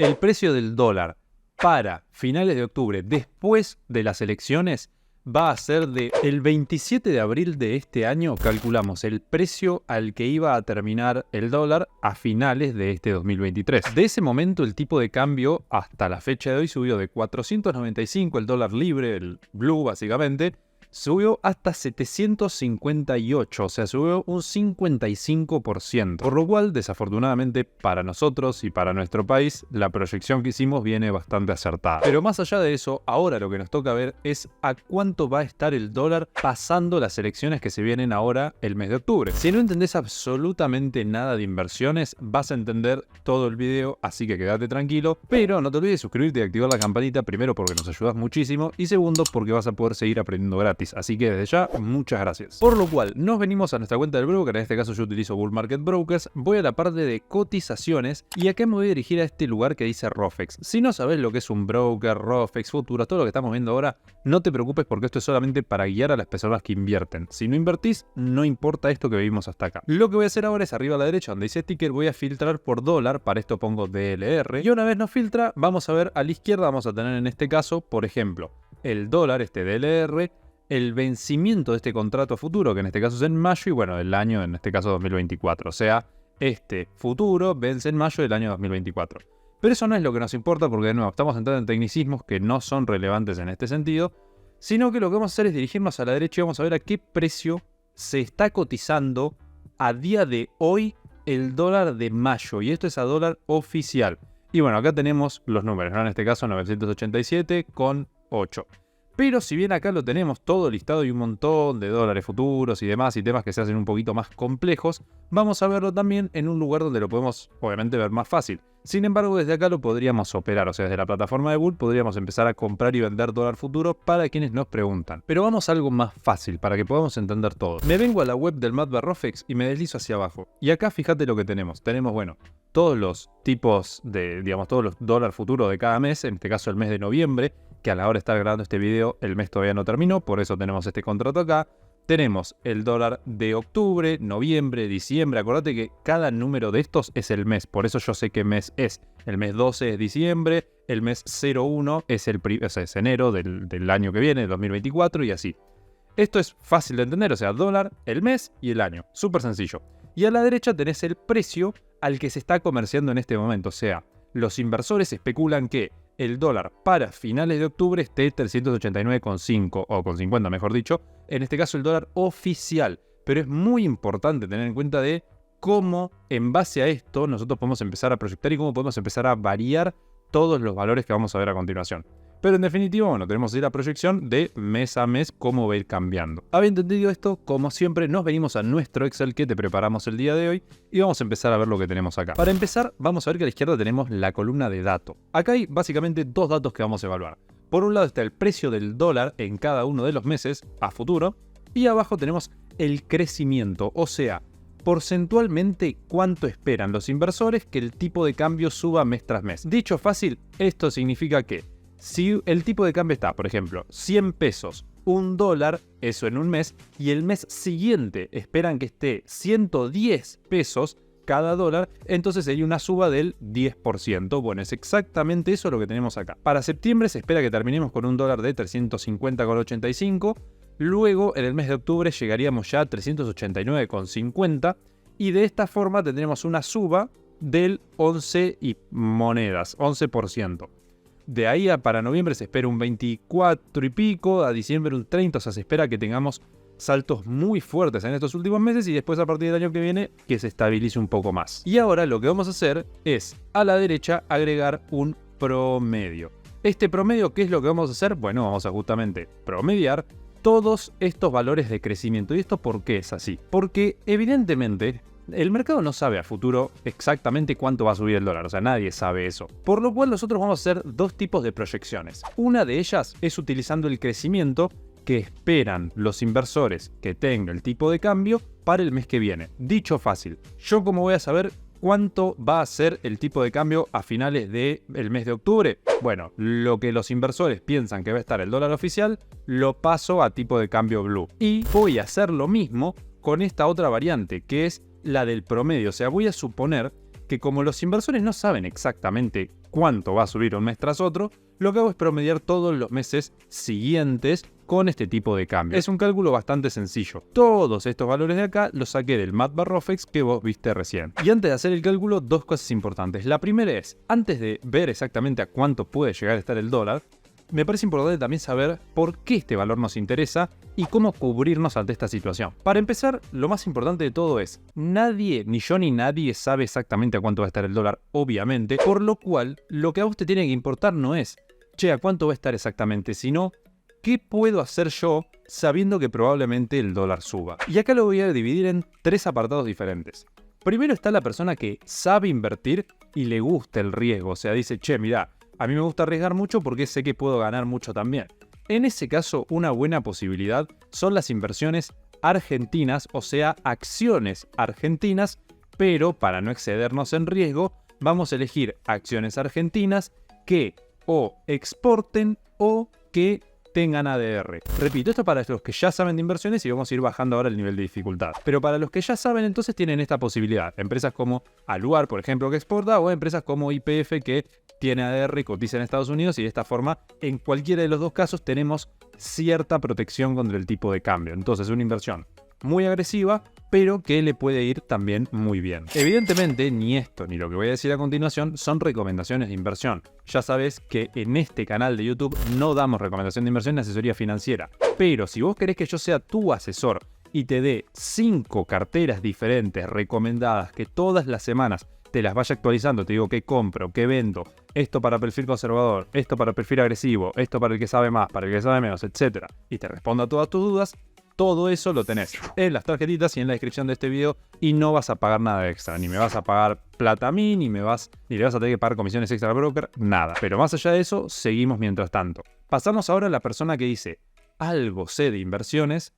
El precio del dólar para finales de octubre, después de las elecciones, va a ser el 27 de abril de este año. Calculamos el precio al que iba a terminar el dólar a finales de este 2023. De ese momento el tipo de cambio hasta la fecha de hoy subió de 495, el dólar libre, el blue básicamente, subió hasta 758, o sea, subió un 55%. Por lo cual, desafortunadamente para nosotros y para nuestro país, la proyección que hicimos viene bastante acertada. Pero más allá de eso, ahora lo que nos toca ver es a cuánto va a estar el dólar pasando las elecciones que se vienen ahora el mes de octubre. Si no entendés absolutamente nada de inversiones, vas a entender todo el video, así que quédate tranquilo. Pero no te olvides de suscribirte y activar la campanita, primero porque nos ayudas muchísimo y segundo porque vas a poder seguir aprendiendo gratis. Así que desde ya, muchas gracias. Por lo cual, nos venimos a nuestra cuenta del broker. En este caso yo utilizo Bull Market Brokers. Voy a la parte de cotizaciones y acá me voy a dirigir a este lugar que dice ROFEX. Si no sabes lo que es un broker, ROFEX, futuros, todo lo que estamos viendo ahora, no te preocupes porque esto es solamente para guiar a las personas que invierten. Si no invertís, no importa esto que vivimos hasta acá. Lo que voy a hacer ahora es arriba a la derecha donde dice sticker, voy a filtrar por dólar. Para esto pongo DLR. Y una vez nos filtra, vamos a ver a la izquierda, vamos a tener en este caso, por ejemplo, el dólar, este DLR, el vencimiento de este contrato futuro, que en este caso es en mayo, y bueno, el año, en este caso 2024. O sea, este futuro vence en mayo del año 2024. Pero eso no es lo que nos importa porque, de nuevo, estamos entrando en tecnicismos que no son relevantes en este sentido, sino que lo que vamos a hacer es dirigirnos a la derecha y vamos a ver a qué precio se está cotizando a día de hoy el dólar de mayo. Y esto es a dólar oficial. Y bueno, acá tenemos los números, ¿no? En este caso 987,8. Pero si bien acá lo tenemos todo listado y un montón de dólares futuros y demás y temas que se hacen un poquito más complejos, vamos a verlo también en un lugar donde lo podemos obviamente ver más fácil. Sin embargo, desde acá lo podríamos operar, o sea, desde la plataforma de Bull podríamos empezar a comprar y vender dólar futuro para quienes nos preguntan. Pero vamos a algo más fácil para que podamos entender todo. Me vengo a la web del MATBA ROFEX y me deslizo hacia abajo. Y acá fíjate lo que tenemos. Tenemos, bueno, todos los tipos de, digamos, todos los dólares futuros de cada mes, en este caso el mes de noviembre, que a la hora de estar grabando este video el mes todavía no terminó, por eso tenemos este contrato acá. Tenemos el dólar de octubre, noviembre, diciembre. Acordate que cada número de estos es el mes, por eso yo sé qué mes es. El mes 12 es diciembre, el mes 01 es, es enero del año que viene, del 2024 y así. Esto es fácil de entender, o sea, dólar, el mes y el año. Súper sencillo. Y a la derecha tenés el precio al que se está comerciando en este momento, o sea, los inversores especulan que el dólar para finales de octubre esté 389,5 o con 50 mejor dicho, en este caso el dólar oficial. Pero es muy importante tener en cuenta de cómo en base a esto nosotros podemos empezar a proyectar y cómo podemos empezar a variar todos los valores que vamos a ver a continuación. Pero en definitiva, bueno, tenemos que ir a proyección de mes a mes cómo va a ir cambiando. Habiendo entendido esto, como siempre, nos venimos a nuestro Excel que te preparamos el día de hoy y vamos a empezar a ver lo que tenemos acá. Para empezar, vamos a ver que a la izquierda tenemos la columna de datos. Acá hay básicamente dos datos que vamos a evaluar. Por un lado está el precio del dólar en cada uno de los meses a futuro y abajo tenemos el crecimiento, o sea, porcentualmente cuánto esperan los inversores que el tipo de cambio suba mes tras mes. Dicho fácil, esto significa que si el tipo de cambio está, por ejemplo, 100 pesos, un dólar, eso en un mes, y el mes siguiente esperan que esté 110 pesos cada dólar, entonces sería una suba del 10%. Bueno, es exactamente eso lo que tenemos acá. Para septiembre se espera que terminemos con un dólar de 350,85. Luego, en el mes de octubre llegaríamos ya a 389,50. Y de esta forma tendremos una suba del 11 y monedas, 11%. De ahí a para noviembre se espera un 24 y pico, a diciembre un 30, o sea, se espera que tengamos saltos muy fuertes en estos últimos meses y después a partir del año que viene que se estabilice un poco más. Y ahora lo que vamos a hacer es a la derecha agregar un promedio. Este promedio, ¿qué es lo que vamos a hacer? Bueno, vamos a justamente promediar todos estos valores de crecimiento. ¿Y esto por qué es así? Porque evidentemente el mercado no sabe a futuro exactamente cuánto va a subir el dólar, o sea, nadie sabe eso. Por lo cual nosotros vamos a hacer dos tipos de proyecciones. Una de ellas es utilizando el crecimiento que esperan los inversores que tenga el tipo de cambio para el mes que viene. Dicho fácil, ¿yo cómo voy a saber cuánto va a ser el tipo de cambio a finales del mes de octubre? Bueno, lo que los inversores piensan que va a estar el dólar oficial, lo paso a tipo de cambio blue. Y voy a hacer lo mismo con esta otra variante, que es la del promedio. O sea, voy a suponer que como los inversores no saben exactamente cuánto va a subir un mes tras otro, lo que hago es promediar todos los meses siguientes con este tipo de cambio. Es un cálculo bastante sencillo. Todos estos valores de acá los saqué del MATBarRofex que vos viste recién. Y antes de hacer el cálculo, dos cosas importantes. La primera es, antes de ver exactamente a cuánto puede llegar a estar el dólar, me parece importante también saber por qué este valor nos interesa y cómo cubrirnos ante esta situación. Para empezar, lo más importante de todo es, nadie, ni yo ni nadie sabe exactamente a cuánto va a estar el dólar, obviamente, por lo cual lo que a vos te tiene que importar no es, che, a cuánto va a estar exactamente, sino ¿qué puedo hacer yo sabiendo que probablemente el dólar suba? Y acá lo voy a dividir en tres apartados diferentes. Primero está la persona que sabe invertir y le gusta el riesgo, o sea, dice, che, mirá, a mí me gusta arriesgar mucho porque sé que puedo ganar mucho también. En ese caso, una buena posibilidad son las inversiones argentinas, o sea, acciones argentinas, pero para no excedernos en riesgo, vamos a elegir acciones argentinas que o exporten o que tengan ADR. Repito, esto para los que ya saben de inversiones y vamos a ir bajando ahora el nivel de dificultad. Pero para los que ya saben, entonces tienen esta posibilidad. Empresas como Aluar, por ejemplo, que exporta, o empresas como YPF que tiene ADR y cotiza en Estados Unidos, y de esta forma, en cualquiera de los dos casos, tenemos cierta protección contra el tipo de cambio. Entonces, una inversión muy agresiva, pero que le puede ir también muy bien. Evidentemente, ni esto ni lo que voy a decir a continuación son recomendaciones de inversión. Ya sabes que en este canal de YouTube no damos recomendación de inversión ni asesoría financiera. Pero si vos querés que yo sea tu asesor y te dé 5 carteras diferentes recomendadas que todas las semanas te las vaya actualizando, te digo qué compro, qué vendo, esto para perfil conservador, esto para perfil agresivo, esto para el que sabe más, para el que sabe menos, etc. Y te responda a todas tus dudas, todo eso lo tenés en las tarjetitas y en la descripción de este video y no vas a pagar nada extra. Ni me vas a pagar plata a mí, ni le vas a tener que pagar comisiones extra al broker, nada. Pero más allá de eso, seguimos mientras tanto. Pasamos ahora a la persona que dice, algo sé de inversiones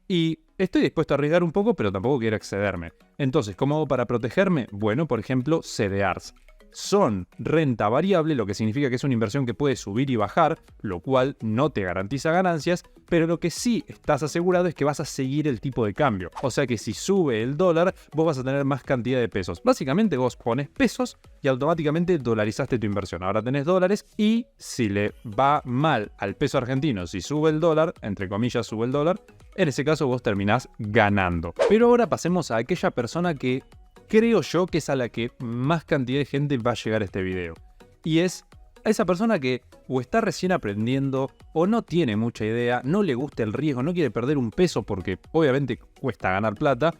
y estoy dispuesto a arriesgar un poco, pero tampoco quiero excederme. Entonces, ¿cómo hago para protegerme? Bueno, por ejemplo, CDRs. Son renta variable, lo que significa que es una inversión que puede subir y bajar, lo cual no te garantiza ganancias, pero lo que sí estás asegurado es que vas a seguir el tipo de cambio. O sea que si sube el dólar, vos vas a tener más cantidad de pesos. Básicamente vos pones pesos y automáticamente dolarizaste tu inversión. Ahora tenés dólares y si le va mal al peso argentino, si sube el dólar, entre comillas sube el dólar, en ese caso vos terminás ganando. Pero ahora pasemos a aquella persona que creo yo que es a la que más cantidad de gente va a llegar a este video. Y es a esa persona que o está recién aprendiendo o no tiene mucha idea, no le gusta el riesgo, no quiere perder un peso porque obviamente cuesta ganar plata.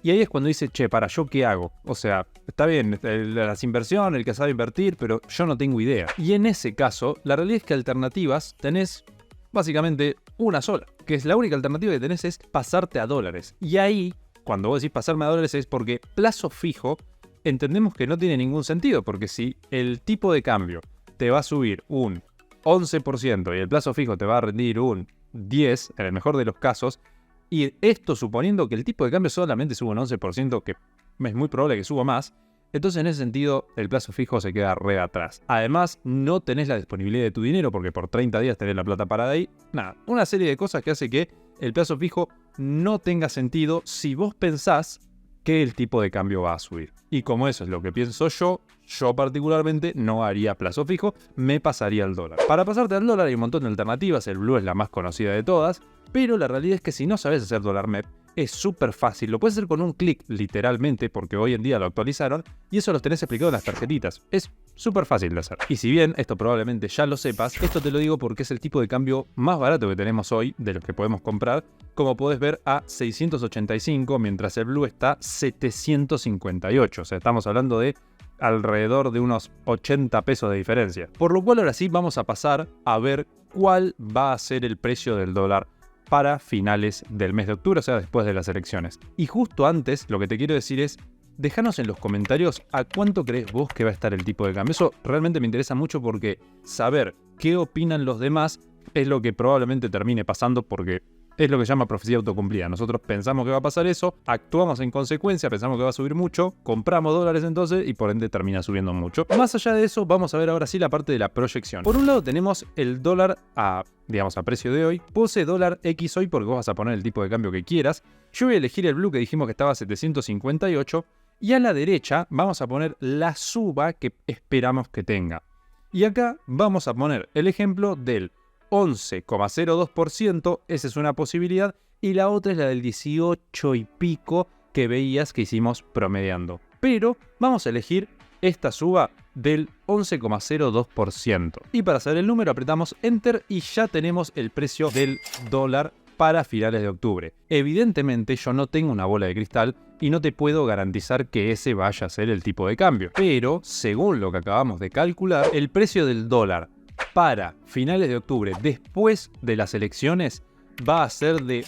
Y ahí es cuando dice, che, para, ¿yo qué hago? O sea, está bien, las inversiones, el que sabe invertir, pero yo no tengo idea. Y en ese caso, la realidad es que alternativas tenés básicamente una sola. Que es la única alternativa que tenés es pasarte a dólares. Y ahí, cuando vos decís pasarme a dólares es porque plazo fijo entendemos que no tiene ningún sentido, porque si el tipo de cambio te va a subir un 11% y el plazo fijo te va a rendir un 10%, en el mejor de los casos, y esto suponiendo que el tipo de cambio solamente sube un 11%, que es muy probable que suba más, entonces en ese sentido el plazo fijo se queda re atrás. Además, no tenés la disponibilidad de tu dinero porque por 30 días tenés la plata parada ahí. Nada, una serie de cosas que hace que el plazo fijo no tenga sentido si vos pensás que el tipo de cambio va a subir. Y como eso es lo que pienso yo particularmente no haría plazo fijo, me pasaría al dólar. Para pasarte al dólar hay un montón de alternativas, el Blue es la más conocida de todas, pero la realidad es que si no sabes hacer dólar MEP, es súper fácil, lo puedes hacer con un clic literalmente, porque hoy en día lo actualizaron, y eso los tenés explicado en las tarjetitas. Es súper fácil de hacer. Y si bien esto probablemente ya lo sepas, esto te lo digo porque es el tipo de cambio más barato que tenemos hoy, de los que podemos comprar, como podés ver a 685, mientras el Blue está 758, o sea, estamos hablando de alrededor de unos 80 pesos de diferencia. Por lo cual ahora sí vamos a pasar a ver cuál va a ser el precio del dólar para finales del mes de octubre, o sea, después de las elecciones. Y justo antes, lo que te quiero decir es, déjanos en los comentarios a cuánto crees vos que va a estar el tipo de cambio. Eso realmente me interesa mucho porque saber qué opinan los demás es lo que probablemente termine pasando porque es lo que se llama profecía autocumplida. Nosotros pensamos que va a pasar eso, actuamos en consecuencia, pensamos que va a subir mucho, compramos dólares entonces y por ende termina subiendo mucho. Más allá de eso, vamos a ver ahora sí la parte de la proyección. Por un lado tenemos el dólar a precio de hoy. Puse dólar X hoy porque vos vas a poner el tipo de cambio que quieras. Yo voy a elegir el Blue que dijimos que estaba a 758 y a la derecha vamos a poner la suba que esperamos que tenga. Y acá vamos a poner el ejemplo del 11,02%, esa es una posibilidad, y la otra es la del 18 y pico que veías que hicimos promediando. Pero vamos a elegir esta suba del 11,02%. Y para saber el número apretamos Enter y ya tenemos el precio del dólar para finales de octubre. Evidentemente yo no tengo una bola de cristal y no te puedo garantizar que ese vaya a ser el tipo de cambio. Pero, según lo que acabamos de calcular, el precio del dólar para finales de octubre, después de las elecciones, va a ser de